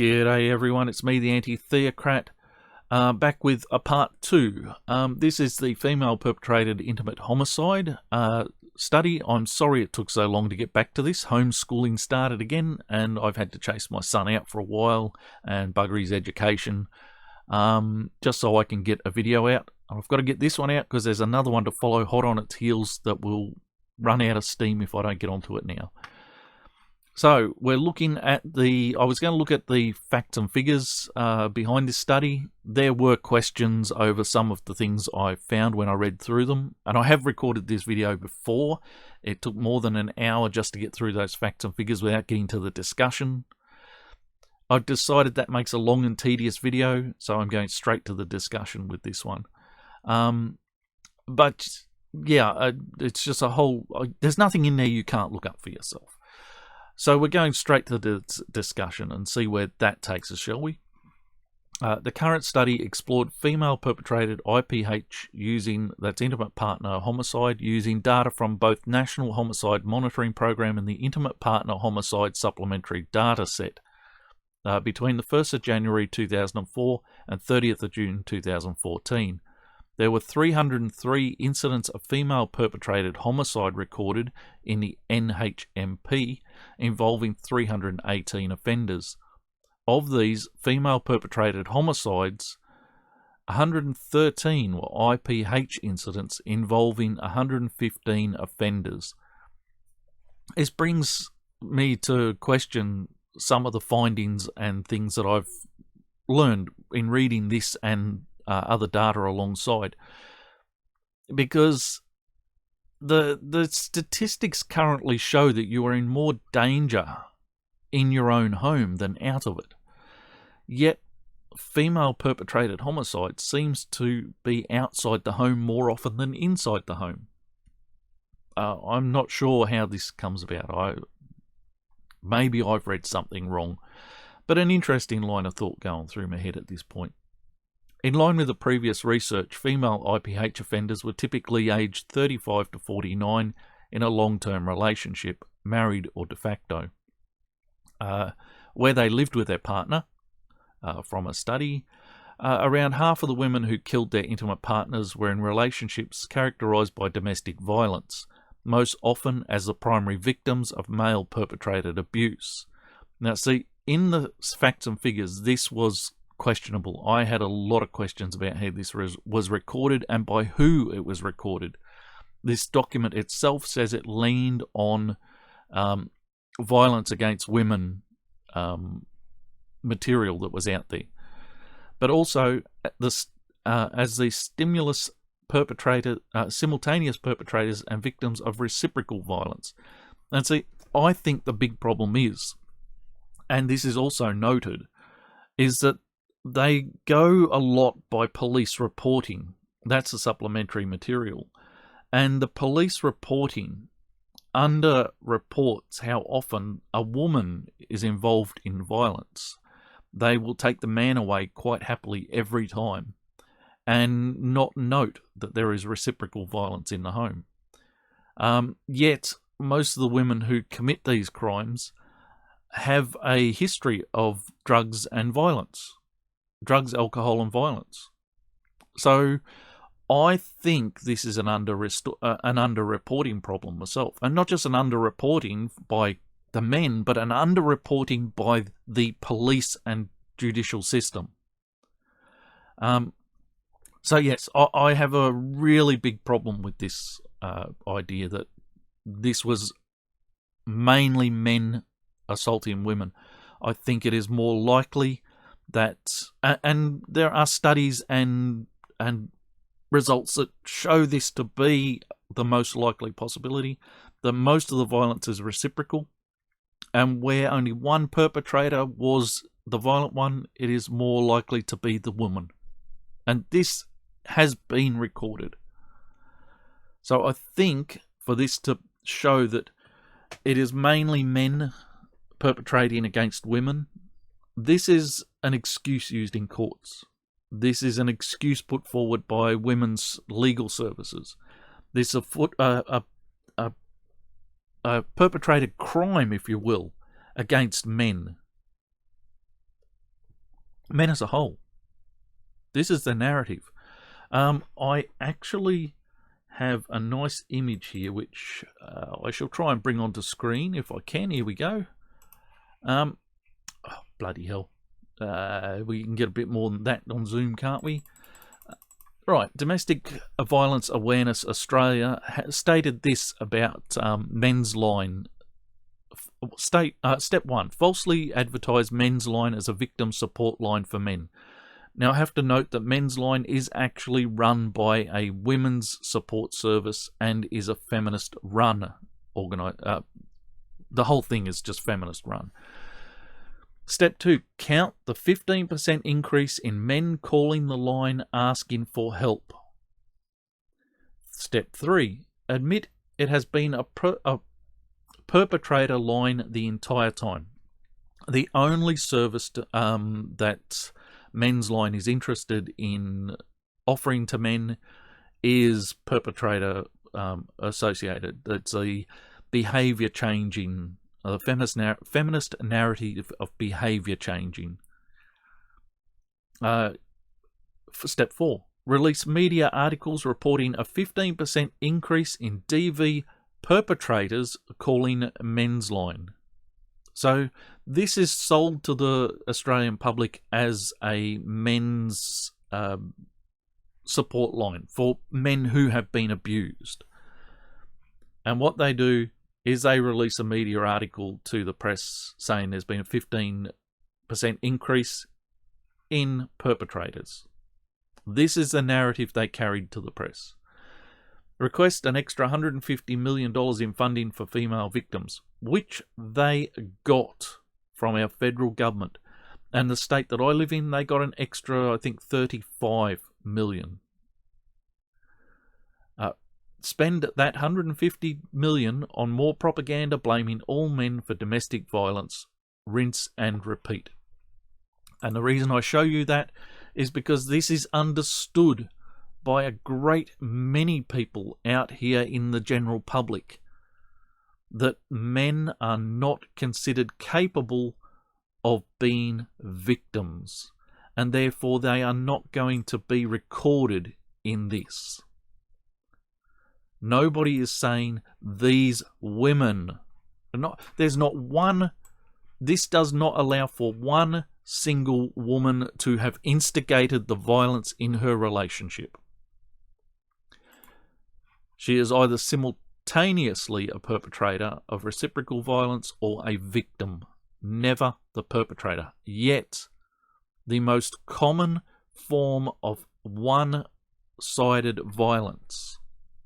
G'day everyone, it's me, the anti-theocrat, back with a part 2. This is the female perpetrated intimate homicide study. I'm sorry it took so long to get back to this. Homeschooling started again and I've had to chase my son out for a while and bugger his education just so I can get a video out. I've got to get this one out because there's another one to follow hot on its heels that will run out of steam if I don't get onto it now. So we're looking at I was going to look at the facts and figures behind this study. There were questions over some of the things I found when I read through them, and I have recorded this video before. It took more than an hour just to get through those facts and figures without getting to the discussion. I've decided that makes a long and tedious video, so I'm going straight to the discussion with this one. But yeah, it's just a whole... There's nothing in there you can't look up for yourself. So we're going straight to the discussion and see where that takes us, shall we? The current study explored female perpetrated IPH that's intimate partner homicide, using data from both National Homicide Monitoring Program and the Intimate Partner Homicide Supplementary Data Set between the 1st of January 2004 and 30th of June 2014. There were 303 incidents of female perpetrated homicide recorded in the NHMP, involving 318 offenders. Of these female perpetrated homicides, 113 were IPH incidents involving 115 offenders. This brings me to question some of the findings and things that I've learned in reading this and other data alongside, because the statistics currently show that you are in more danger in your own home than out of it. Yet female perpetrated homicide seems to be outside the home more often than inside the home. I'm not sure how this comes about. Maybe I've read something wrong, but an interesting line of thought going through my head at this point. In line with the previous research, female IPH offenders were typically aged 35 to 49 in a long-term relationship, married or de facto, where they lived with their partner. From a study, around half of the women who killed their intimate partners were in relationships characterised by domestic violence, most often as the primary victims of male-perpetrated abuse. Now, see, in the facts and figures, this was questionable. I had a lot of questions about how this was recorded and by who it was recorded. This document itself says it leaned on violence against women material that was out there, but also as the simultaneous perpetrators and victims of reciprocal violence. And see, I think the big problem is, and this is also noted, is that they go a lot by police reporting. That's the supplementary material. And the police reporting under-reports how often a woman is involved in violence. They will take the man away quite happily every time and not note that there is reciprocal violence in the home. Yet, most of the women who commit these crimes have a history of drugs and violence. Drugs, alcohol, and violence. So I think this is an underreporting problem myself. And not just an underreporting by the men, but an underreporting by the police and judicial system. So yes, I have a really big problem with this idea that this was mainly men assaulting women. I think it is more likely that, and there are studies and results that show this to be the most likely possibility, that most of the violence is reciprocal, and where only one perpetrator was the violent one, it is more likely to be the woman. And this has been recorded. So I think for this to show that it is mainly men perpetrating against women, this is an excuse used in courts. This is an excuse put forward by women's legal services. This is a perpetrated crime, if you will, against men. men as a whole. This is the narrative. I actually have a nice image here, which I shall try and bring onto screen if I can. Here we go. Oh, bloody hell. We can get a bit more than that on Zoom, can't we? Right, Domestic Violence Awareness Australia stated this about Men's Line. Step 1, falsely advertise Men's Line as a victim support line for men. Now, I have to note that Men's Line is actually run by a women's support service and is a feminist run the whole thing is just feminist run. Step 2, count the 15% increase in men calling the line asking for help. Step 3, admit it has been a perpetrator line the entire time. The only service that Men's Line is interested in offering to men is perpetrator associated. It's a behaviour changing, the feminist narrative of behaviour changing. Step 4, release media articles reporting a 15% increase in DV perpetrators calling Men's Line. So this is sold to the Australian public as a men's support line for men who have been abused. And what they do is they release a media article to the press saying there's been a 15% increase in perpetrators. This is the narrative they carried to the press. Request an extra $150 million in funding for female victims, which they got from our federal government. And the state that I live in, they got an extra, I think, $35 million. Spend that $150 million on more propaganda blaming all men for domestic violence. Rinse and repeat. And the reason I show you that is because this is understood by a great many people out here in the general public, that men are not considered capable of being victims, and therefore they are not going to be recorded in this. Nobody is saying these women are not. There's not one. This does not allow for one single woman to have instigated the violence in her relationship. She is either simultaneously a perpetrator of reciprocal violence or a victim, never the perpetrator. Yet, the most common form of one-sided violence,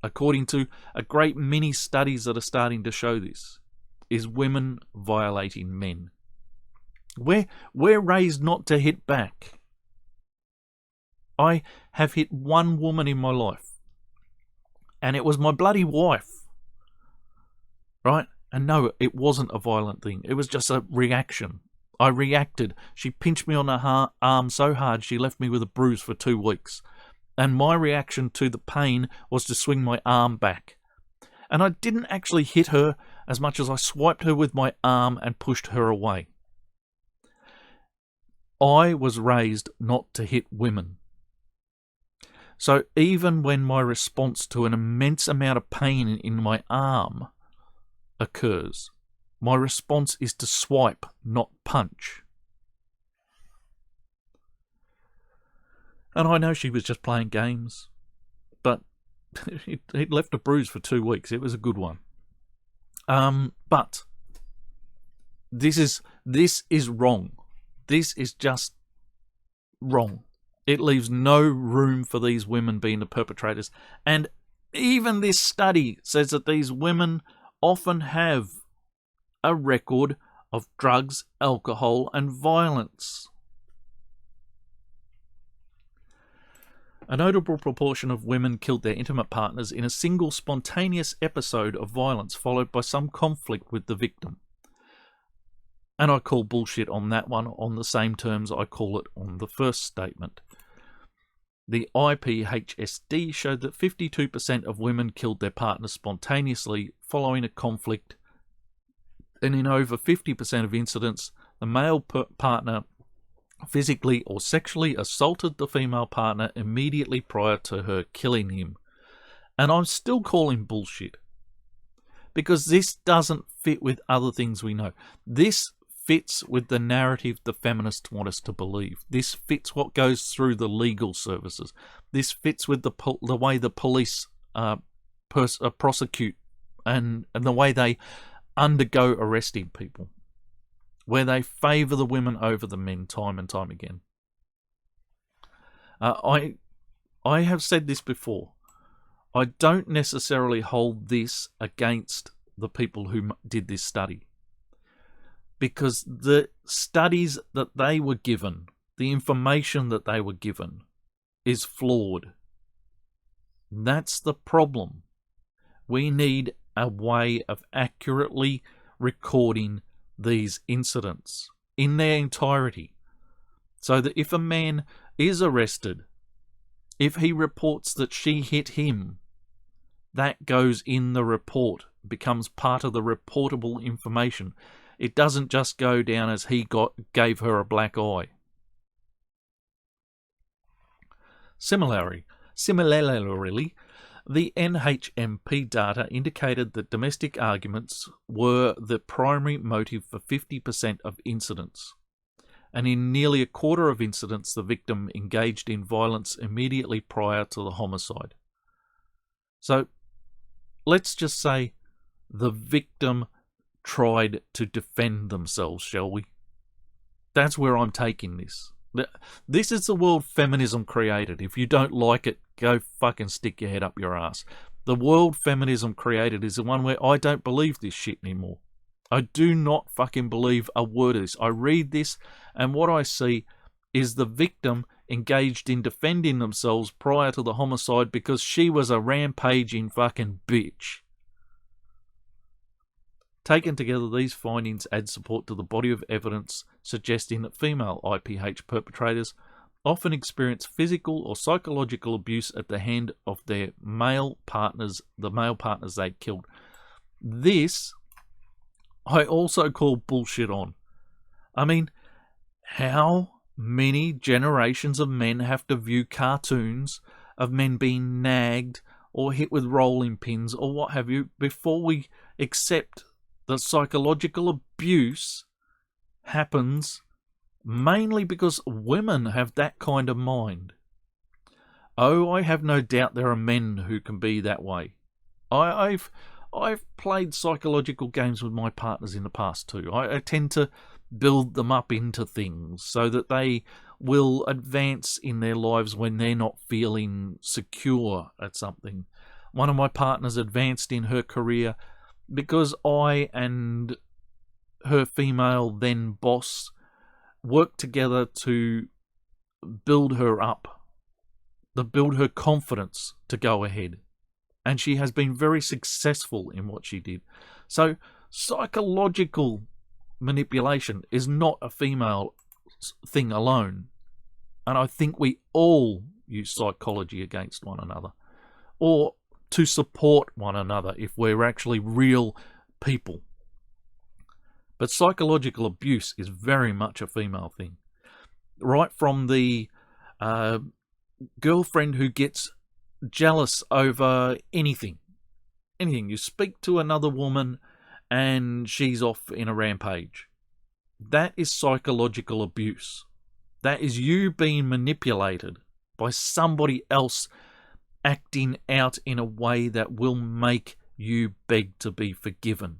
according to a great many studies that are starting to show this, is women violating men. We're raised not to hit back. I have hit one woman in my life, and it was my bloody wife, right? And no, it wasn't a violent thing. It was just a reaction. I reacted. She pinched me on the arm so hard she left me with a bruise for 2 weeks. And my reaction to the pain was to swing my arm back. And I didn't actually hit her as much as I swiped her with my arm and pushed her away. I was raised not to hit women. So even when my response to an immense amount of pain in my arm occurs, my response is to swipe, not punch. And I know she was just playing games, but it left a bruise for 2 weeks. It was a good one. But this is wrong. This is just wrong. It leaves no room for these women being the perpetrators. And even this study says that these women often have a record of drugs, alcohol, and violence. A notable proportion of women killed their intimate partners in a single spontaneous episode of violence followed by some conflict with the victim. And I call bullshit on that one on the same terms I call it on the first statement. The IPHSD showed that 52% of women killed their partners spontaneously following a conflict, and in over 50% of incidents, the male partner physically or sexually assaulted the female partner immediately prior to her killing him. And I'm still calling bullshit, because this doesn't fit with other things we know. This fits with the narrative the feminists want us to believe. This fits what goes through the legal services. This fits with the way the police prosecute and the way they undergo arresting people, where they favour the women over the men time and time again. I have said this before. I don't necessarily hold this against the people who did this study, because the studies that they were given, the information that they were given, is flawed. That's the problem. We need a way of accurately recording these incidents in their entirety, so that if a man is arrested, if he reports that she hit him, that goes in the report, becomes part of the reportable information. It doesn't just go down as he gave her a black eye. Similarly, the NHMP data indicated that domestic arguments were the primary motive for 50% of incidents. And in nearly a quarter of incidents, the victim engaged in violence immediately prior to the homicide. So, let's just say the victim tried to defend themselves, shall we? That's where I'm taking this. This is the world feminism created. If you don't like it, go fucking stick your head up your ass. The world feminism created is the one where I don't believe this shit anymore. I do not fucking believe a word of this. I read this, and what I see is the victim engaged in defending themselves prior to the homicide because she was a rampaging fucking bitch. Taken together, these findings add support to the body of evidence suggesting that female IPH perpetrators often experience physical or psychological abuse at the hand of their male partners, the male partners they killed. This, I also call bullshit on. I mean, how many generations of men have to view cartoons of men being nagged or hit with rolling pins or what have you before we accept that psychological abuse happens mainly because women have that kind of mind? Oh, I have no doubt there are men who can be that way. I've played psychological games with my partners in the past too. I tend to build them up into things so that they will advance in their lives when they're not feeling secure at something. One of my partners advanced in her career because I and her female then boss worked together to build her up, to build her confidence to go ahead. And she has been very successful in what she did. So psychological manipulation is not a female thing alone. And I think we all use psychology against one another, or to support one another if we're actually real people. But psychological abuse is very much a female thing. Right from the girlfriend who gets jealous over anything. You speak to another woman and she's off in a rampage. That is psychological abuse. That is you being manipulated by somebody else acting out in a way that will make you beg to be forgiven.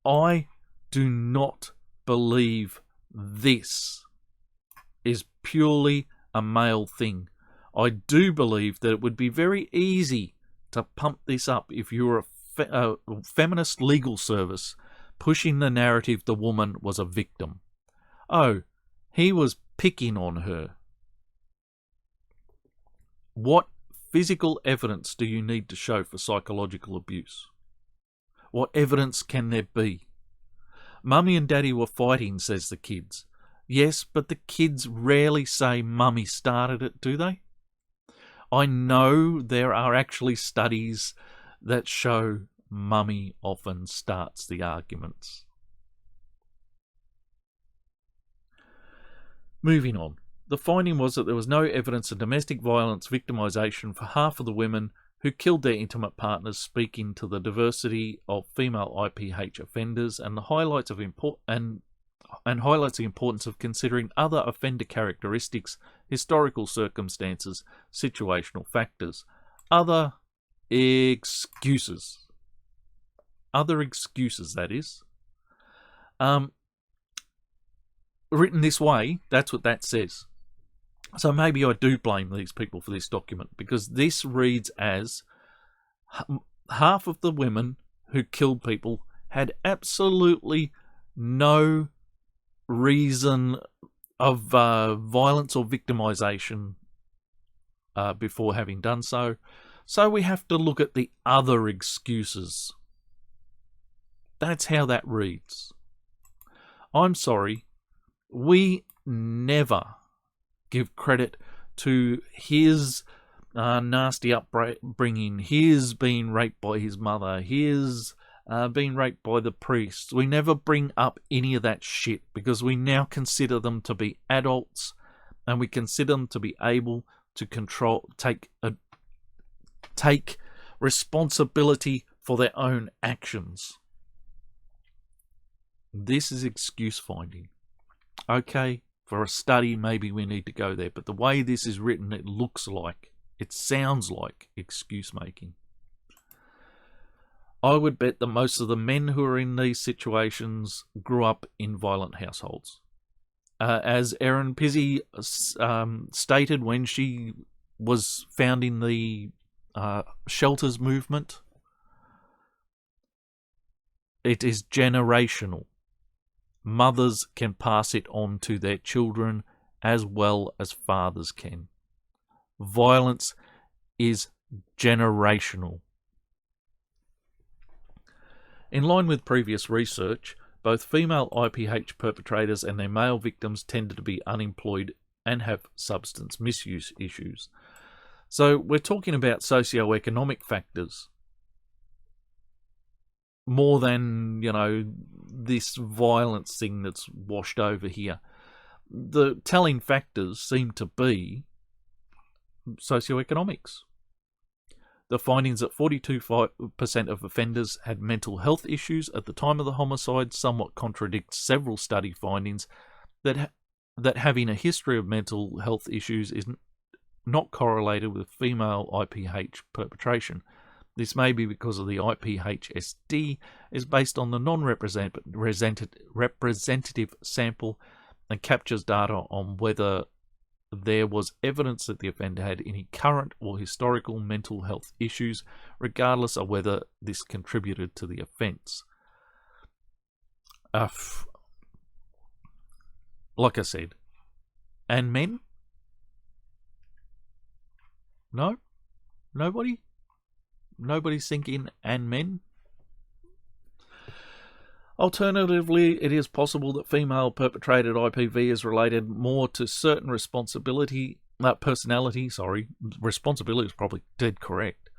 I do not believe this is purely a male thing. I do believe that it would be very easy to pump this up if you were a feminist legal service pushing the narrative the woman was a victim. Oh, he was picking on her. What physical evidence do you need to show for psychological abuse? What evidence can there be? Mummy and Daddy were fighting, says the kids. Yes, but the kids rarely say Mummy started it, do they? I know there are actually studies that show Mummy often starts the arguments. Moving on. The finding was that there was no evidence of domestic violence victimisation for half of the women who killed their intimate partners, speaking to the diversity of female IPH offenders and highlights the importance of considering other offender characteristics, historical circumstances, situational factors, other excuses. That is. Written this way, that's what that says. So maybe I do blame these people for this document, because this reads as half of the women who killed people had absolutely no reason of violence or victimization before having done so. So we have to look at the other excuses. That's how that reads. I'm sorry, we never give credit to his nasty upbringing, his being raped by his mother, his being raped by the priest. We never bring up any of that shit, because we now consider them to be adults, and we consider them to be able to take responsibility for their own actions. This is excuse finding. Okay, for a study, maybe we need to go there, but the way this is written, it sounds like excuse making. I would bet that most of the men who are in these situations grew up in violent households. As Erin Pizzey stated when she was founding the shelters movement, it is generational. Mothers can pass it on to their children as well as fathers can. Violence is generational. In line with previous research, both female IPH perpetrators and their male victims tended to be unemployed and have substance misuse issues. So we're talking about socioeconomic factors more than, this violence thing that's washed over here. The telling factors seem to be socioeconomics. The findings that 42% of offenders had mental health issues at the time of the homicide somewhat contradicts several study findings that having a history of mental health issues is not correlated with female IPH perpetration. This may be because of the IPHSD is based on the non-representative sample and captures data on whether there was evidence that the offender had any current or historical mental health issues, regardless of whether this contributed to the offence. Like I said, and men? No? Nobody? Nobody's thinking and men? Alternatively, it is possible that female perpetrated IPV is related more to certain personality. Responsibility is probably dead correct.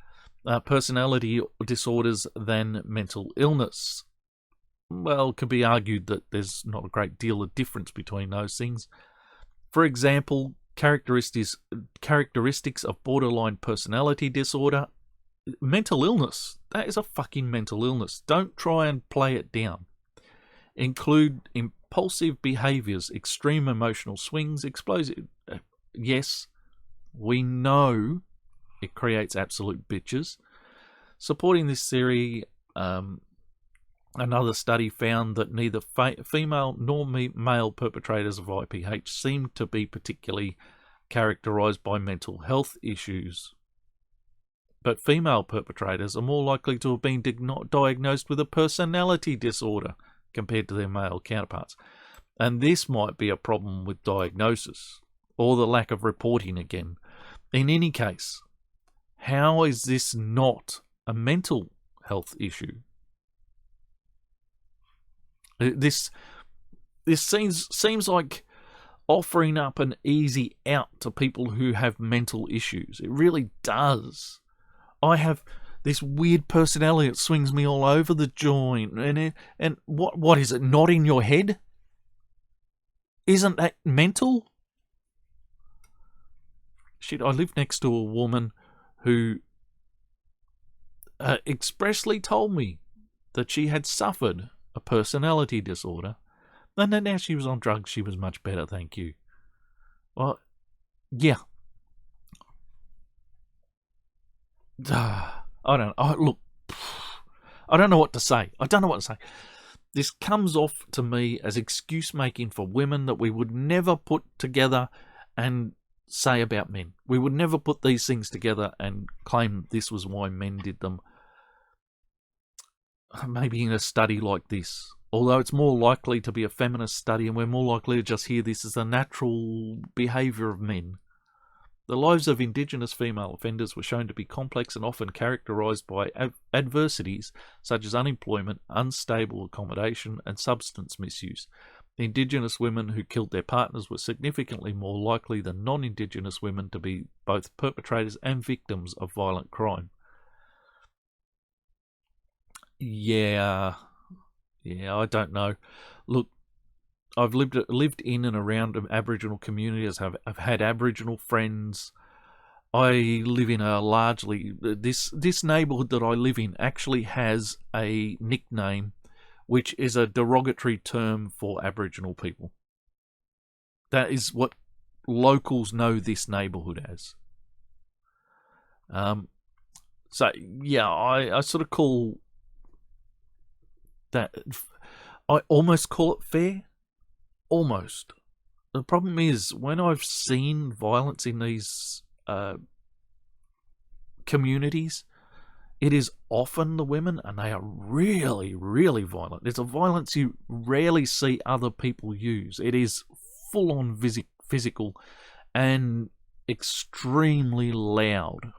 Personality disorders than mental illness. Well, it could be argued that there's not a great deal of difference between those things. For example, characteristics of borderline personality disorder. Mental illness. That is a fucking mental illness. Don't try and play it down. Include impulsive behaviours, extreme emotional swings, explosive. Yes, we know it creates absolute bitches. Supporting this theory, another study found that neither female nor male perpetrators of IPH seem to be particularly characterised by mental health issues. But female perpetrators are more likely to have been diagnosed with a personality disorder compared to their male counterparts. And this might be a problem with diagnosis, or the lack of reporting again. In any case, how is this not a mental health issue? This seems like offering up an easy out to people who have mental issues. It really does. I have this weird personality that swings me all over the joint. And what is it, not in your head? Isn't that mental? shit, I live next to a woman who expressly told me that she had suffered a personality disorder, and that now she was on drugs, she was much better, thank you. Well, yeah. I don't know. Look, I don't know what to say. This comes off to me as excuse making for women that we would never put together and say about men. We would never put these things together and claim this was why men did them. Maybe in a study like this, although it's more likely to be a feminist study and we're more likely to just hear this as the natural behaviour of men. The lives of Indigenous female offenders were shown to be complex and often characterised by adversities such as unemployment, unstable accommodation and substance misuse. Indigenous women who killed their partners were significantly more likely than non-Indigenous women to be both perpetrators and victims of violent crime. Yeah, I don't know. Look, I've lived in and around Aboriginal communities. I've had Aboriginal friends. I live in a largely this neighbourhood that I live in actually has a nickname, which is a derogatory term for Aboriginal people. That is what locals know this neighbourhood as. So yeah, I sort of call that. I almost call it fair. Almost. The problem is, when I've seen violence in these communities, it is often the women, and they are really, really violent. It's a violence you rarely see other people use. It is full-on physical and extremely loud.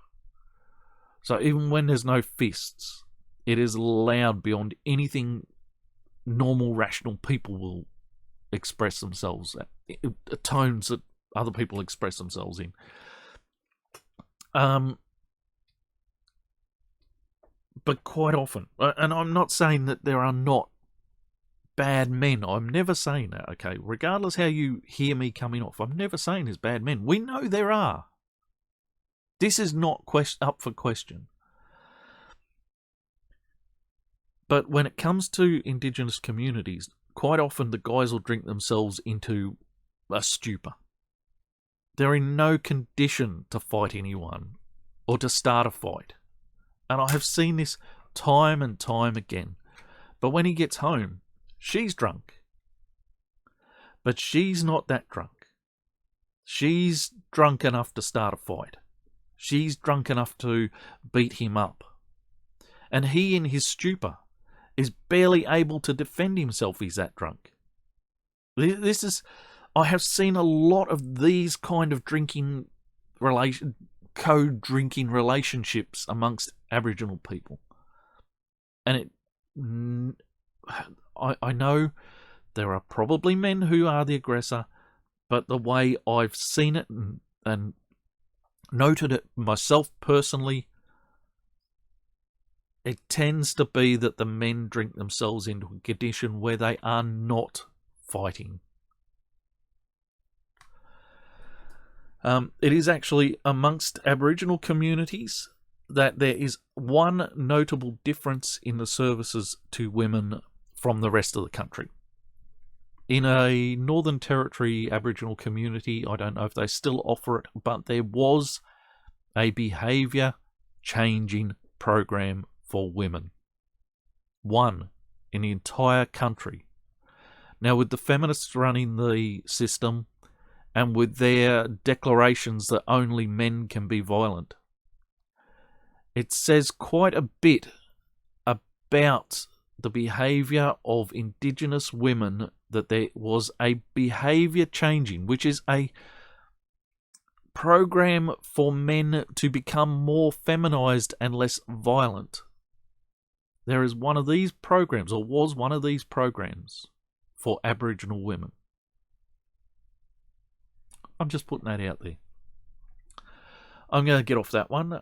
So even when there's no fists, it is loud beyond anything normal, rational people will express themselves at tones that other people express themselves in. But quite often, and I'm not saying that there are not bad men. I'm never saying that, okay? Regardless how you hear me coming off, I'm never saying there's bad men. We know there are. This is not up for question. But when it comes to Indigenous communities, quite often the guys will drink themselves into a stupor. They're in no condition to fight anyone or to start a fight. And I have seen this time and time again. But when he gets home, she's drunk. But she's not that drunk. She's drunk enough to start a fight. She's drunk enough to beat him up. And he, in his stupor, is barely able to defend himself. He's that drunk. I have seen a lot of these kind of co-drinking relationships amongst Aboriginal people. And I know there are probably men who are the aggressor, but the way I've seen it and noted it myself personally, it tends to be that the men drink themselves into a condition where they are not fighting. It is actually amongst Aboriginal communities that there is one notable difference in the services to women from the rest of the country. In a Northern Territory Aboriginal community, I don't know if they still offer it, but there was a behaviour changing program for women. One in the entire country. Now, with the feminists running the system, and with their declarations that only men can be violent, it says quite a bit about the behaviour of Indigenous women, that there was a behaviour changing, which is a program for men to become more feminised and less violent. There is one of these programs, or was one of these programs, for Aboriginal women. I'm just putting that out there. I'm going to get off that one.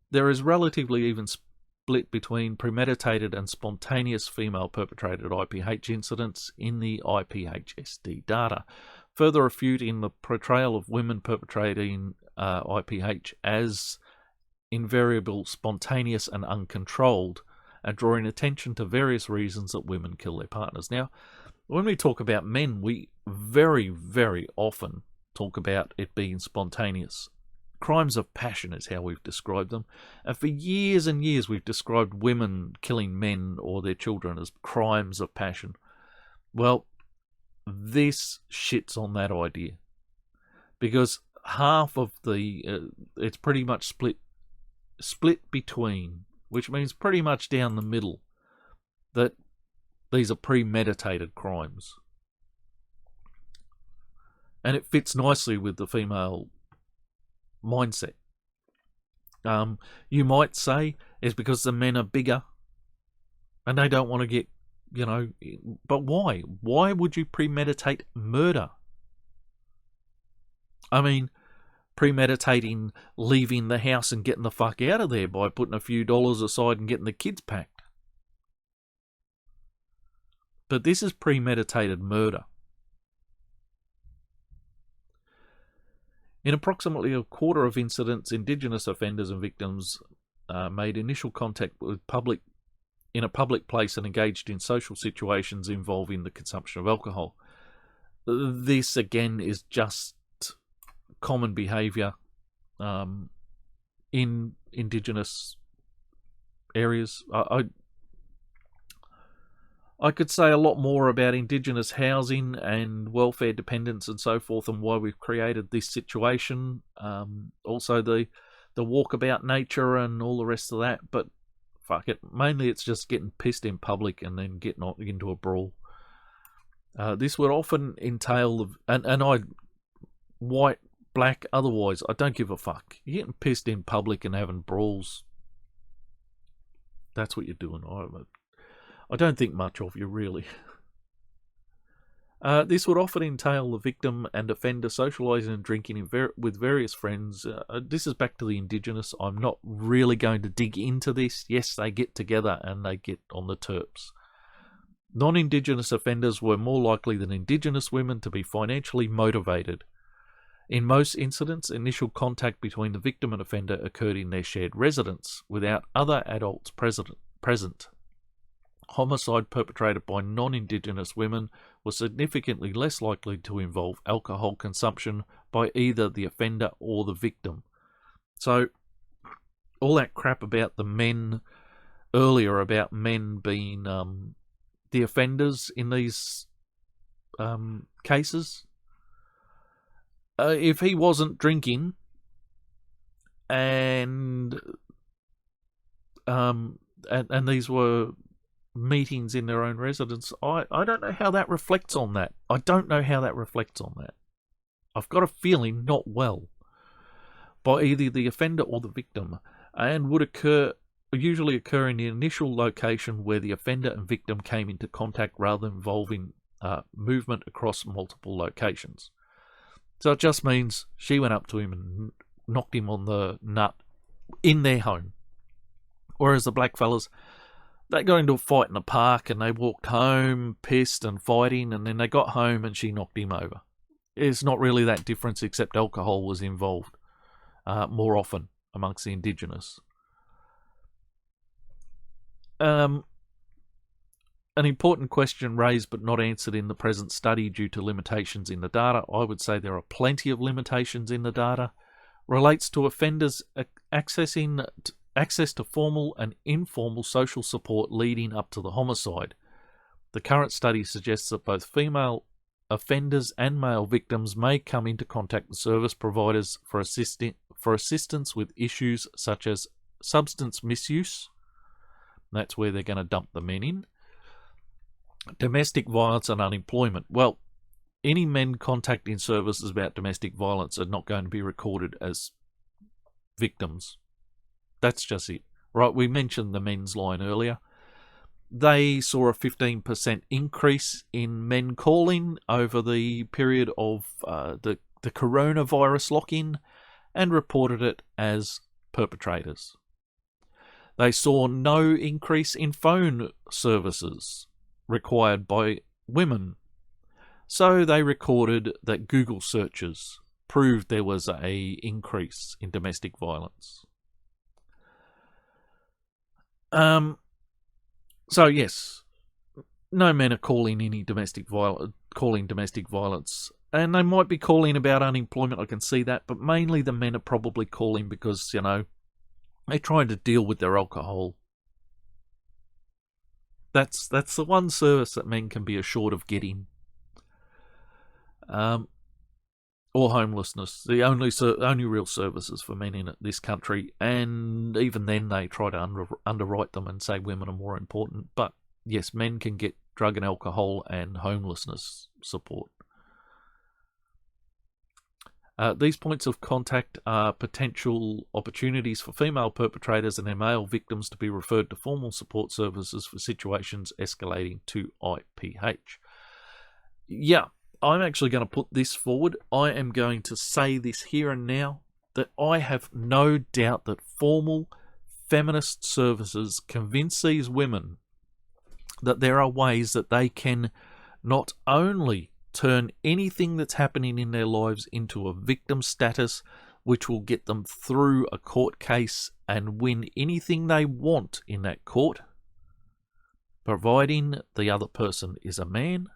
There is relatively even split between premeditated and spontaneous female perpetrated IPH incidents in the IPHSD data. further refuting the portrayal of women perpetrating IPH as invariable, spontaneous and uncontrolled, and drawing attention to various reasons that women kill their partners. Now, when we talk about men, we very, very often talk about it being spontaneous. Crimes of passion is how we've described them. And for years and years, we've described women killing men or their children as crimes of passion. Well, this shits on that idea. Because half of it's pretty much split between, which means pretty much down the middle, that these are premeditated crimes. And it fits nicely with the female mindset. You might say it's because the men are bigger and they don't want to get, but why? Why would you premeditate murder? I mean, premeditating leaving the house and getting the fuck out of there by putting a few dollars aside and getting the kids packed. But this is premeditated murder. In approximately a quarter of incidents, Indigenous offenders and victims made initial contact with in a public place and engaged in social situations involving the consumption of alcohol. This, again, is just common behaviour in Indigenous areas. I could say a lot more about Indigenous housing and welfare dependence and so forth, and why we've created this situation. Also the walkabout nature and all the rest of that. But fuck it, mainly it's just getting pissed in public and then getting into a brawl. This would often entail, white, black, otherwise, I don't give a fuck. You're getting pissed in public and having brawls. That's what you're doing. I don't think much of you, really. This would often entail the victim and offender socialising and drinking with various friends. This is back to the Indigenous. I'm not really going to dig into this. Yes, they get together and they get on the terps. Non-Indigenous offenders were more likely than Indigenous women to be financially motivated. In most incidents, initial contact between the victim and offender occurred in their shared residence, without other adults present. Homicide perpetrated by non-Indigenous women was significantly less likely to involve alcohol consumption by either the offender or the victim. So, all that crap about the men earlier, about men being the offenders in these cases, if he wasn't drinking and these were meetings in their own residence, I don't know how that reflects on that. I've got a feeling not well by either the offender or the victim, and would usually occur in the initial location where the offender and victim came into contact, rather than involving movement across multiple locations. So it just means she went up to him and knocked him on the nut in their home. Whereas the blackfellas, they got into a fight in the park and they walked home pissed and fighting, and then they got home and she knocked him over. It's not really that difference, except alcohol was involved more often amongst the Indigenous. An important question raised but not answered in the present study due to limitations in the data, I would say there are plenty of limitations in the data, relates to offenders access to formal and informal social support leading up to the homicide. The current study suggests that both female offenders and male victims may come into contact with service providers for assistance with issues such as substance misuse. That's where they're going to dump the men in. Domestic violence and unemployment. Well, any men contacting services about domestic violence are not going to be recorded as victims. That's just it. Right, we mentioned the men's line earlier. They saw a 15% increase in men calling over the period of the coronavirus lock-in, and reported it as perpetrators. They saw no increase in phone services required by women. So they recorded that Google searches proved there was a increase in domestic violence. So yes, no men are calling domestic violence, and they might be calling about unemployment. I can see that, but mainly the men are probably calling because they're trying to deal with their alcohol. That's the one service that men can be assured of getting. Or homelessness, the only real services for men in this country, and even then they try to underwrite them and say women are more important. But yes, men can get drug and alcohol and homelessness support. These points of contact are potential opportunities for female perpetrators and their male victims to be referred to formal support services for situations escalating to IPH. Yeah, I'm actually going to put this forward. I am going to say this here and now, that I have no doubt that formal feminist services convince these women that there are ways that they can not only turn anything that's happening in their lives into a victim status, which will get them through a court case and win anything they want in that court, providing the other person is a man.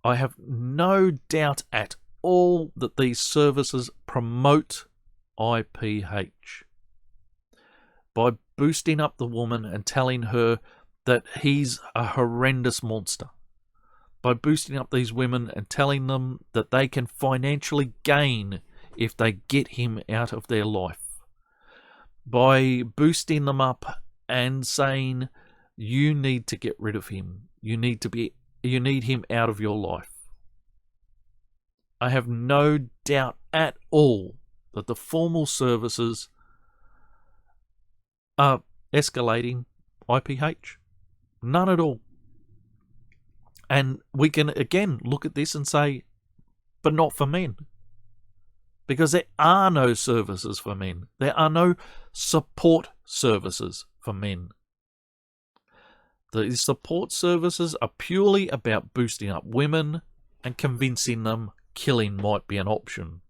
I have no doubt at all that these services promote IPH by boosting up the woman and telling her that he's a horrendous monster. By boosting up these women and telling them that they can financially gain if they get him out of their life. By boosting them up and saying, you need to get rid of him. You need him out of your life. I have no doubt at all that the formal services are escalating IPH. None at all. And we can again look at this and say, but not for men. Because there are no services for men. There are no support services for men. The support services are purely about boosting up women and convincing them killing might be an option.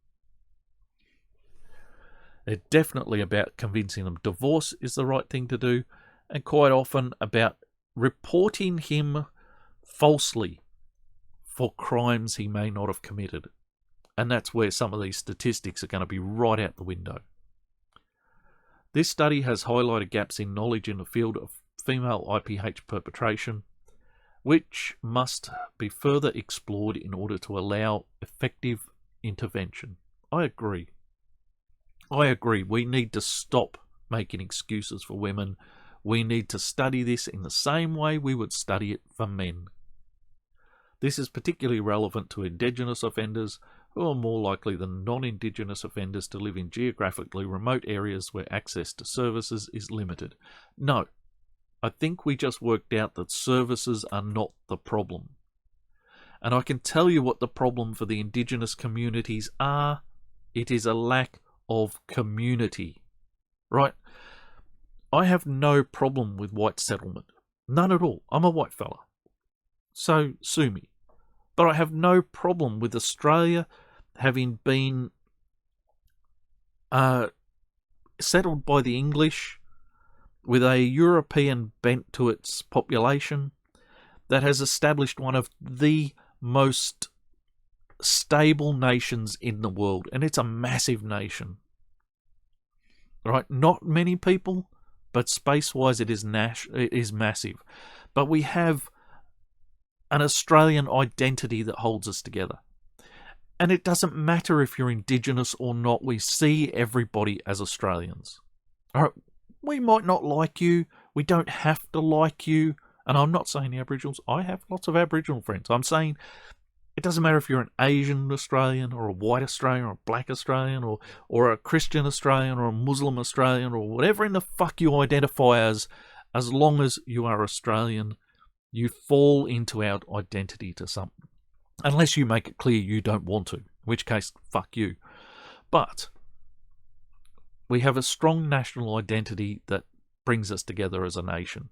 They're definitely about convincing them divorce is the right thing to do, and quite often about reporting him falsely for crimes he may not have committed. And that's where some of these statistics are going to be right out the window. This study has highlighted gaps in knowledge in the field of female IPH perpetration, which must be further explored in order to allow effective intervention. I agree. We need to stop making excuses for women. We need to study this in the same way we would study it for men. This is particularly relevant to Indigenous offenders, who are more likely than non-Indigenous offenders to live in geographically remote areas where access to services is limited. No, I think we just worked out that services are not the problem. And I can tell you what the problem for the Indigenous communities are. It is a lack of community. Right? I have no problem with white settlement. None at all. I'm a white fella. So sue me. But I have no problem with Australia having been settled by the English with a European bent to its population that has established one of the most stable nations in the world. And it's a massive nation. Right? Not many people, but space-wise it is massive. But we have an Australian identity that holds us together. And it doesn't matter if you're Indigenous or not, we see everybody as Australians. All right, we might not like you, we don't have to like you, and I'm not saying the Aboriginals, I have lots of Aboriginal friends. I'm saying it doesn't matter if you're an Asian Australian or a white Australian or a black Australian or a Christian Australian or a Muslim Australian or whatever in the fuck you identify as long as you are Australian, you fall into our identity to something. Unless you make it clear you don't want to, in which case, fuck you. But we have a strong national identity that brings us together as a nation.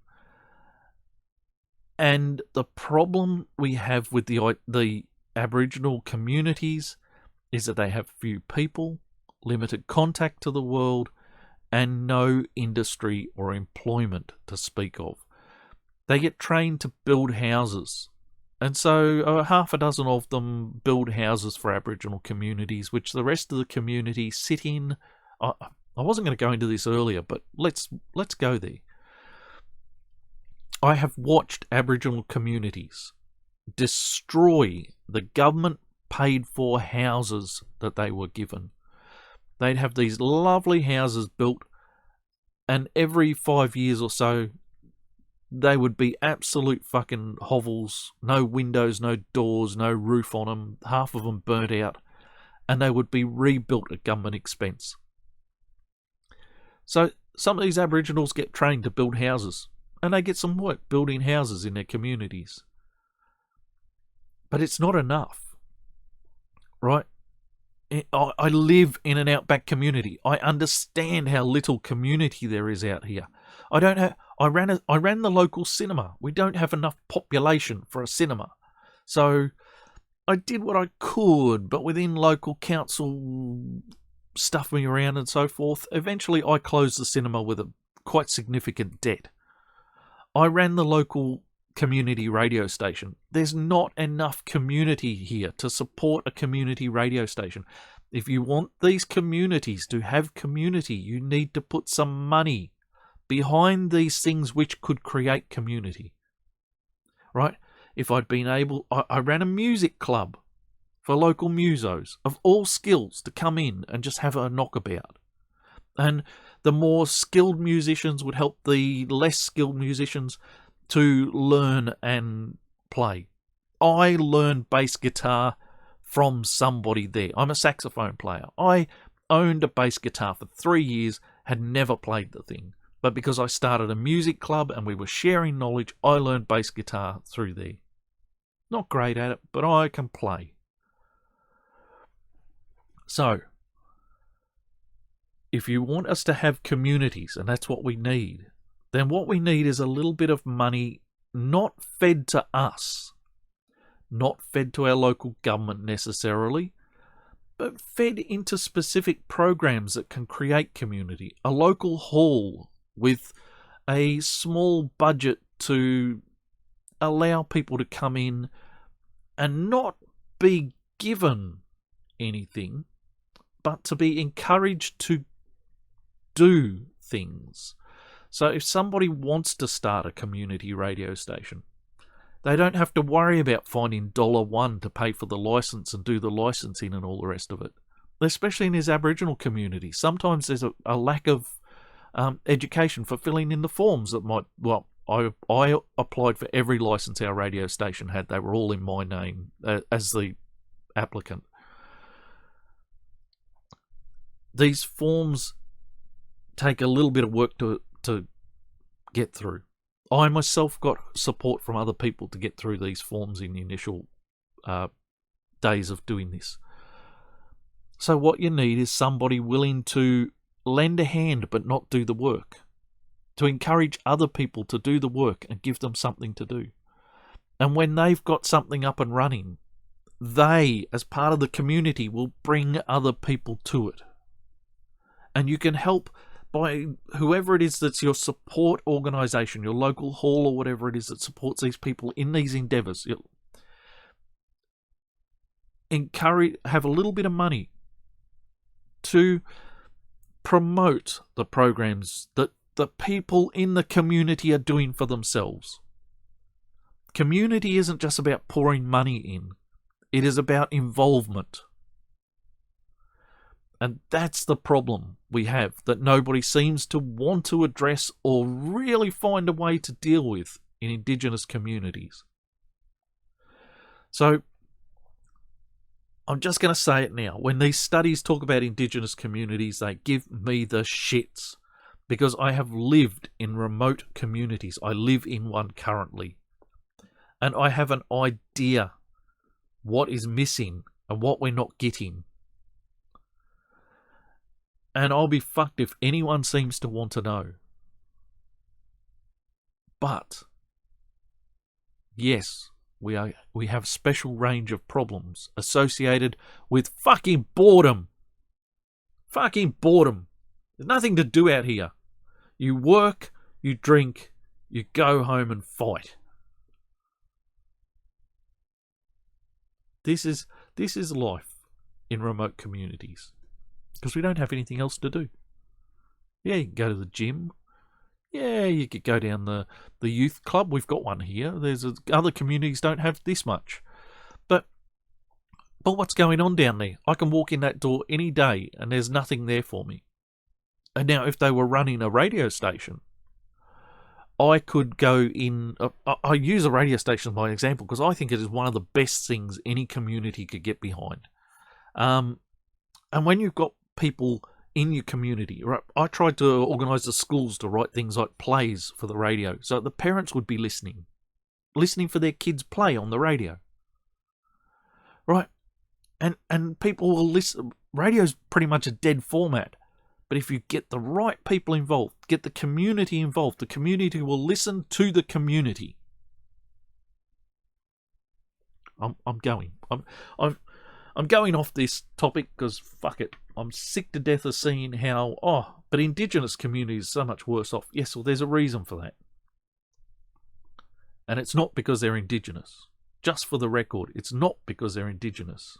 And the problem we have with the Aboriginal communities is that they have few people, limited contact to the world, and no industry or employment to speak of. They get trained to build houses. And so half a dozen of them build houses for Aboriginal communities, which the rest of the community sit in. I wasn't going to go into this earlier, but let's go there. I have watched Aboriginal communities destroy the government paid for houses that they were given. They'd have these lovely houses built, and every 5 years or so, they would be absolute fucking hovels, no windows, no doors, no roof on them, half of them burnt out, and they would be rebuilt at government expense. So some of these Aboriginals get trained to build houses, and they get some work building houses in their communities. But it's not enough, right? I live in an outback community. I understand how little community there is out here. I ran the local cinema. We don't have enough population for a cinema. So I did what I could, but within local council stuff me around and so forth, eventually I closed the cinema with a quite significant debt. I ran the local community radio station. There's not enough community here to support a community radio station. If you want these communities to have community, you need to put some money behind these things which could create community. Right? If I'd been able... I ran a music club for local musos of all skills to come in and just have a knockabout. And the more skilled musicians would help the less skilled musicians to learn and play. I learned bass guitar from somebody there. I'm a saxophone player. I owned a bass guitar for 3 years, had never played the thing. But because I started a music club and we were sharing knowledge, I learned bass guitar through there. Not great at it, but I can play. So, if you want us to have communities, and that's what we need, then what we need is a little bit of money not fed to us, not fed to our local government necessarily, but fed into specific programs that can create community. A local hall with a small budget to allow people to come in and not be given anything, but to be encouraged to do things. So if somebody wants to start a community radio station, they don't have to worry about finding $1 to pay for the license and do the licensing and all the rest of it. Especially in these Aboriginal communities. Sometimes there's a lack of education for filling in the forms that might... Well, I applied for every license our radio station had. They were all in my name as the applicant. These forms take a little bit of work to get through. I myself got support from other people to get through these forms in the initial days of doing this. So what you need is somebody willing to lend a hand but not do the work, to encourage other people to do the work and give them something to do. And when they've got something up and running, they, as part of the community, will bring other people to it. And you can help by whoever it is that's your support organisation, your local hall or whatever it is that supports these people in these endeavours. Have a little bit of money to promote the programs that the people in the community are doing for themselves. Community isn't just about pouring money in. It is about involvement. And that's the problem we have, that nobody seems to want to address or really find a way to deal with in Indigenous communities. So, I'm just going to say it now. When these studies talk about Indigenous communities, they give me the shits. Because I have lived in remote communities. I live in one currently. And I have an idea what is missing and what we're not getting. And I'll be fucked if anyone seems to want to know. But yes, we have special range of problems associated with fucking boredom. Fucking boredom. There's nothing to do out here. You work, you drink, you go home and fight. This is life in remote communities, because we don't have anything else to do. Yeah, you can go to the gym. Yeah, you could go down the youth club. We've got one here. Other communities don't have this much. But what's going on down there? I can walk in that door any day and there's nothing there for me. And now if they were running a radio station, I could go in. I use a radio station as my example because I think it is one of the best things any community could get behind. And when you've got people in your community, right? I tried to organise the schools to write things like plays for the radio, so the parents would be listening for their kids' play on the radio, right? And people will listen. Radio's pretty much a dead format. But if you get the right people involved, get the community involved, the community will listen to the community. I'm going off this topic because fuck it. I'm sick to death of seeing how, but Indigenous communities are so much worse off. Yes, well, there's a reason for that. And it's not because they're Indigenous. Just for the record, it's not because they're Indigenous.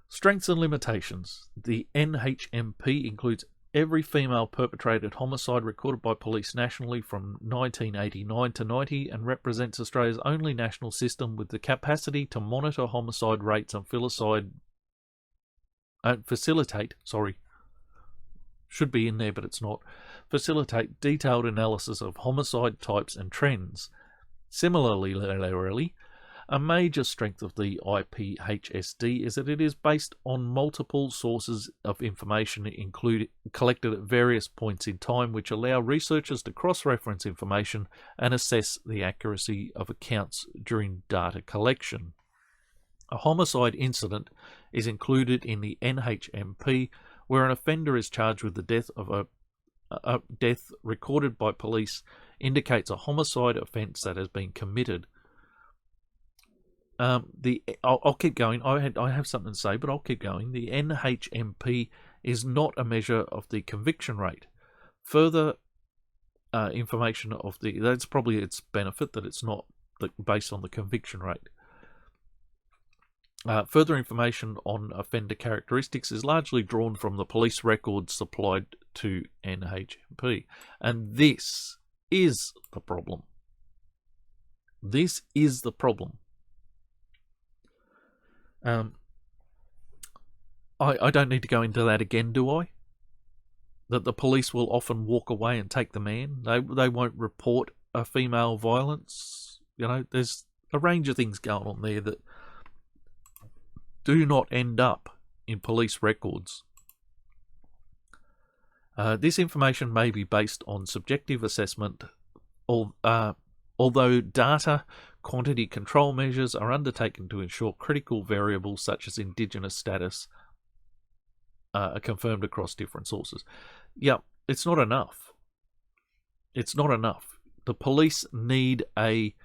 Strengths and limitations. The NHMP includes every female perpetrated homicide recorded by police nationally from 1989 to 90 and represents Australia's only national system with the capacity to monitor homicide rates and facilitate detailed analysis of homicide types and trends. Similarly, a major strength of the IPHSD is that it is based on multiple sources of information collected at various points in time, which allow researchers to cross-reference information and assess the accuracy of accounts during data collection. A homicide incident is included in the NHMP, where an offender is charged with the death of a death recorded by police indicates a homicide offence that has been committed. I'll keep going. I have something to say, but I'll keep going. The NHMP is not a measure of the conviction rate. Further information of that's probably its benefit that it's not based on the conviction rate. Further information on offender characteristics is largely drawn from the police records supplied to NHMP, and this is the problem. This is the problem. I don't need to go into that again, do I? That the police will often walk away and take the man. They won't report a female violence. You know, there's a range of things going on there that do not end up in police records. This information may be based on subjective assessment, although data quantity control measures are undertaken to ensure critical variables such as Indigenous status are confirmed across different sources. Yeah, it's not enough. It's not enough. The police need a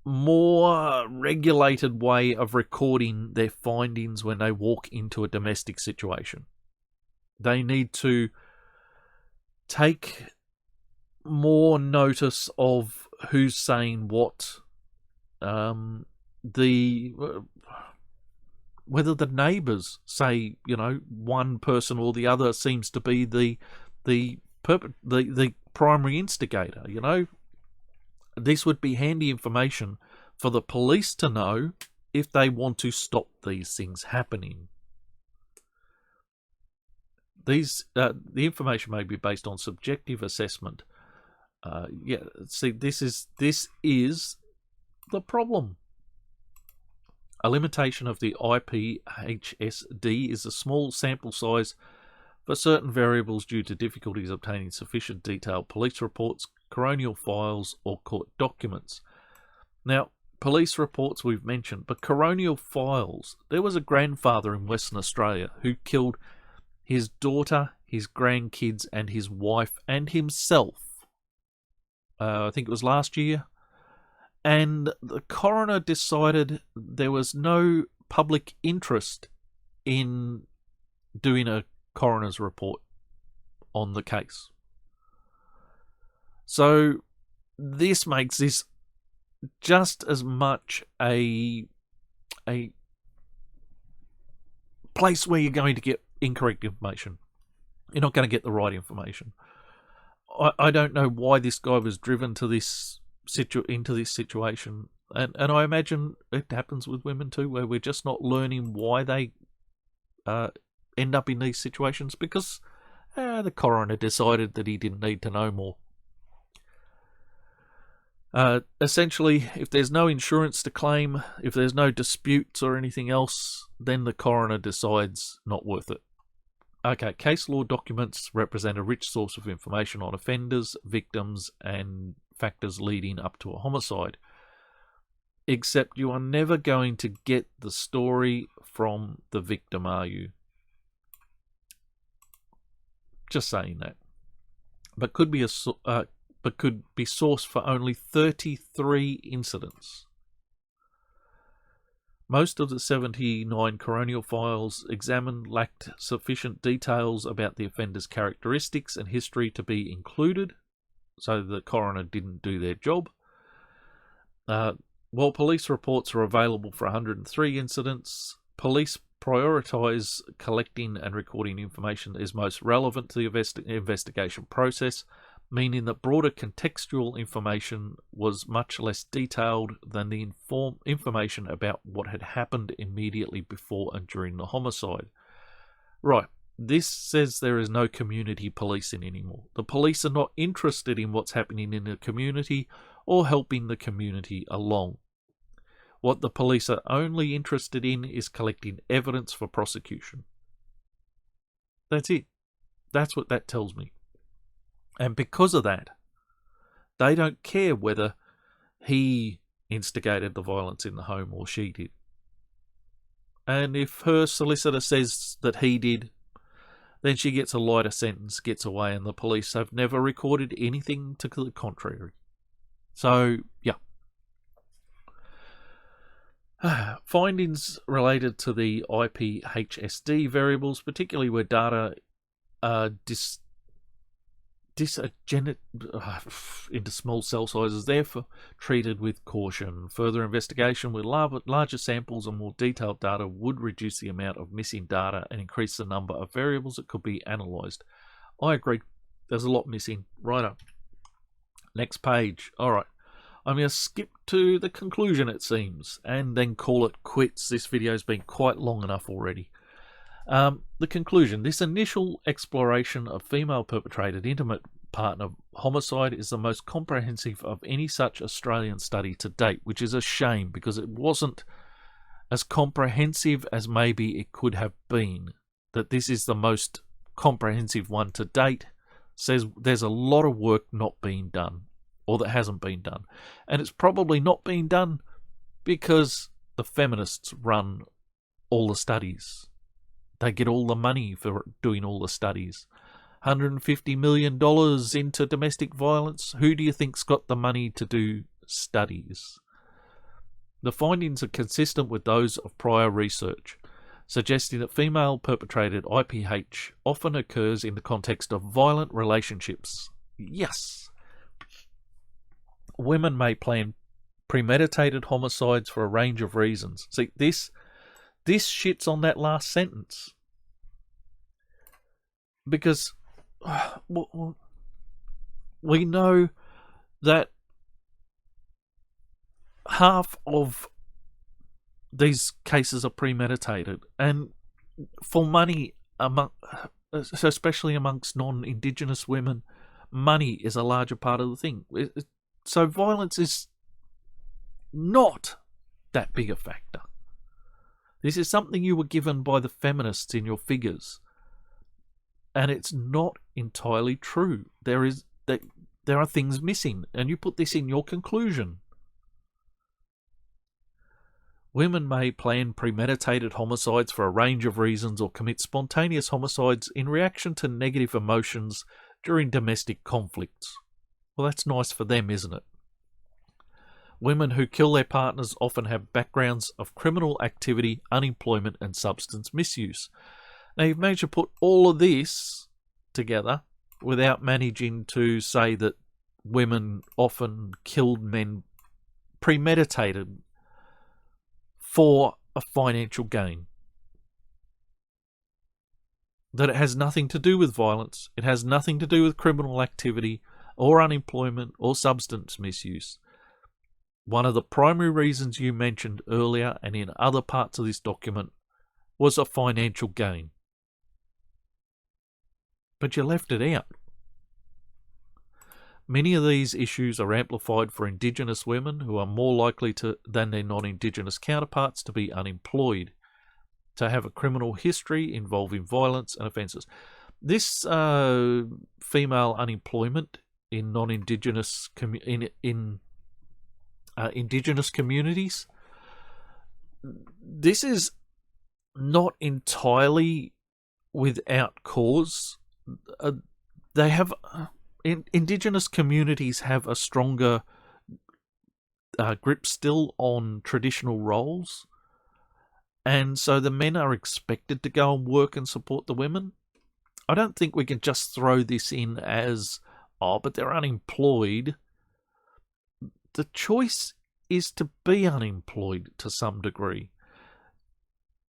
more regulated way of recording their findings when they walk into a domestic situation. They need to take more notice of who's saying what, whether the neighbours say, you know, one person or the other seems to be the primary instigator. You know, this would be handy information for the police to know if they want to stop these things happening. The information may be based on subjective assessment. See, this is the problem. A limitation of the IPHSD is a small sample size for certain variables due to difficulties obtaining sufficient detailed police reports, coronial files, or court documents. Now, police reports we've mentioned, but coronial files, there was a grandfather in Western Australia who killed his daughter, his grandkids, and his wife, and himself I think it was last year, and the coroner decided there was no public interest in doing a coroner's report on the case. So this makes this just as much a place where you're going to get incorrect information. You're not going to get the right information. I don't know why this guy was driven to into this situation, and I imagine it happens with women too, where we're just not learning why they end up in these situations because the coroner decided that he didn't need to know more. Essentially, if there's no insurance to claim, if there's no disputes or anything else, then the coroner decides not worth it. Okay, case law documents represent a rich source of information on offenders, victims, and factors leading up to a homicide. Except you are never going to get the story from the victim, are you? Just saying that. But could be sourced for only 33 incidents. Most of the 79 coronial files examined lacked sufficient details about the offender's characteristics and history to be included, so the coroner didn't do their job. While police reports are available for 103 incidents, police prioritise collecting and recording information that is most relevant to the investigation process, meaning that broader contextual information was much less detailed than the information about what had happened immediately before and during the homicide. Right, this says there is no community policing anymore. The police are not interested in what's happening in the community or helping the community along. What the police are only interested in is collecting evidence for prosecution. That's it. That's what that tells me. And because of that, they don't care whether he instigated the violence in the home or she did. And if her solicitor says that he did, then she gets a lighter sentence, gets away, and the police have never recorded anything to the contrary. So, yeah. Findings related to the IPHSD variables, particularly where data are into small cell sizes, therefore treated with caution. Further investigation with larger samples and more detailed data would reduce the amount of missing data and increase the number of variables that could be analysed. I agree. There's a lot missing. Right up. Next page. All right. I'm going to skip to the conclusion, it seems, and then call it quits. This video's been quite long enough already. The conclusion. This initial exploration of female perpetrated intimate partner homicide is the most comprehensive of any such Australian study to date, which is a shame because it wasn't as comprehensive as maybe it could have been. That this is the most comprehensive one to date says there's a lot of work not being done, or that hasn't been done. And it's probably not being done because the feminists run all the studies. They get all the money for doing all the studies. $150 million into domestic violence. Who do you think's got the money to do studies? The findings are consistent with those of prior research, suggesting that female perpetrated IPH often occurs in the context of violent relationships. Yes. Women may plan premeditated homicides for a range of reasons. See, this shits on that last sentence. Because we know that half of these cases are premeditated, and for money, especially amongst non-Indigenous women, money is a larger part of the thing. So violence is not that big a factor. This is something you were given by the feminists in your figures. And it's not entirely true. There are things missing, and you put this in your conclusion. Women may plan premeditated homicides for a range of reasons or commit spontaneous homicides in reaction to negative emotions during domestic conflicts. Well, that's nice for them, isn't it? Women who kill their partners often have backgrounds of criminal activity, unemployment, and substance misuse. Now, you've managed to put all of this together without managing to say that women often killed men premeditated for a financial gain. That it has nothing to do with violence, it has nothing to do with criminal activity or unemployment or substance misuse. One of the primary reasons you mentioned earlier and in other parts of this document was a financial gain. But you left it out. Many of these issues are amplified for Indigenous women who are more likely than their non-Indigenous counterparts to be unemployed, to have a criminal history involving violence and offences. This female unemployment in non-Indigenous Indigenous communities, this is not entirely without cause. They have Indigenous communities have a stronger grip still on traditional roles, and so the men are expected to go and work and support the women. I don't think we can just throw this in as, oh, but they're unemployed. The choice is to be unemployed to some degree.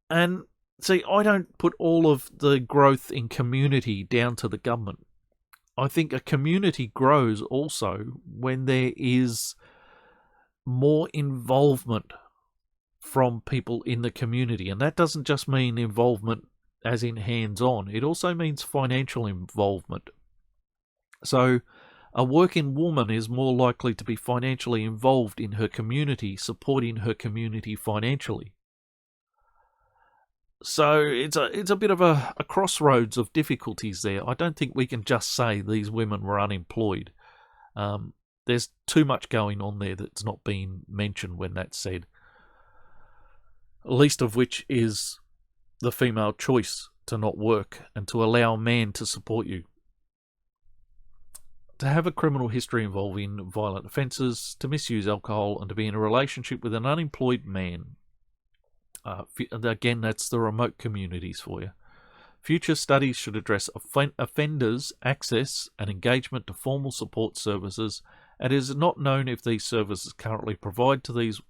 And see, I don't put all of the growth in community down to the government. I think a community grows also when there is more involvement from people in the community. And that doesn't just mean involvement as in hands-on. It also means financial involvement. So a working woman is more likely to be financially involved in her community, supporting her community financially. So it's a bit of a crossroads of difficulties there. I don't think we can just say these women were unemployed. There's too much going on there that's not being mentioned when that's said. Least of which is the female choice to not work and to allow a man to support you. To have a criminal history involving violent offences, to misuse alcohol, and to be in a relationship with an unemployed man. Again, that's the remote communities for you. Future studies should address offenders' access and engagement to formal support services, and it is not known if these services currently provided to these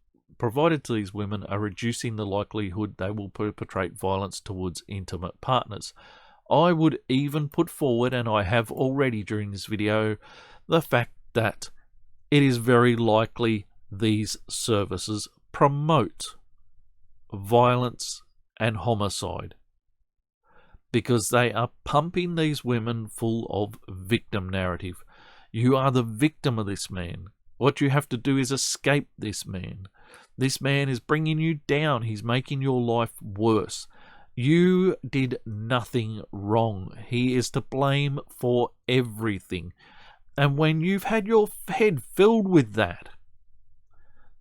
women are reducing the likelihood they will perpetrate violence towards intimate partners. I would even put forward, and I have already during this video, the fact that it is very likely these services promote violence and homicide because they are pumping these women full of victim narrative. You are the victim of this man. What you have to do is escape this man. This man is bringing you down. He's making your life worse. You did nothing wrong. He is to blame for everything. And when you've had your head filled with that,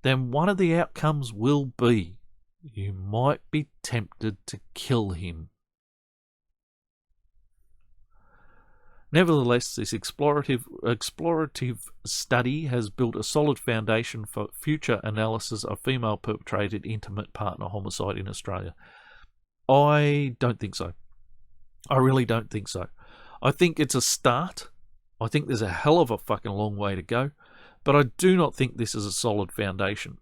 then one of the outcomes will be you might be tempted to kill him. Nevertheless, this explorative study has built a solid foundation for future analysis of female perpetrated intimate partner homicide in Australia. I don't think so. I really don't think so. I think it's a start. I think there's a hell of a fucking long way to go, but I do not think this is a solid foundation.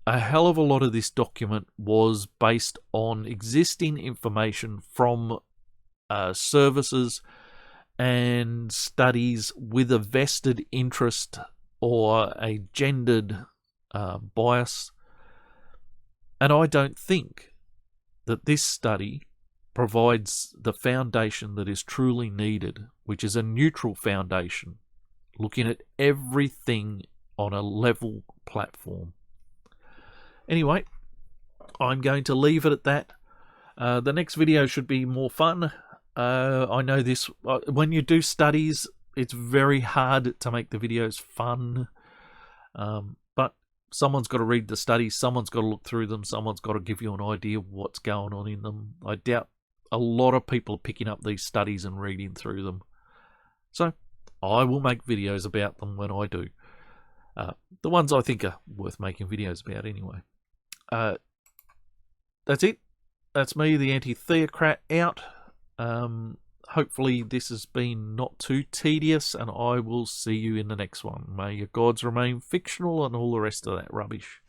A hell of a lot of this document was based on existing information from services and studies with a vested interest or a gendered bias. And I don't think that this study provides the foundation that is truly needed, which is a neutral foundation, looking at everything on a level platform. Anyway, I'm going to leave it at that. The next video should be more fun. I know this, when you do studies, it's very hard to make the videos fun. But someone's got to read the studies, someone's got to look through them, someone's got to give you an idea of what's going on in them. I doubt a lot of people are picking up these studies and reading through them. So, I will make videos about them when I do. The ones I think are worth making videos about anyway. That's it. That's me, the anti-theocrat, out. Hopefully this has been not too tedious, and I will see you in the next one. May your gods remain fictional and all the rest of that rubbish.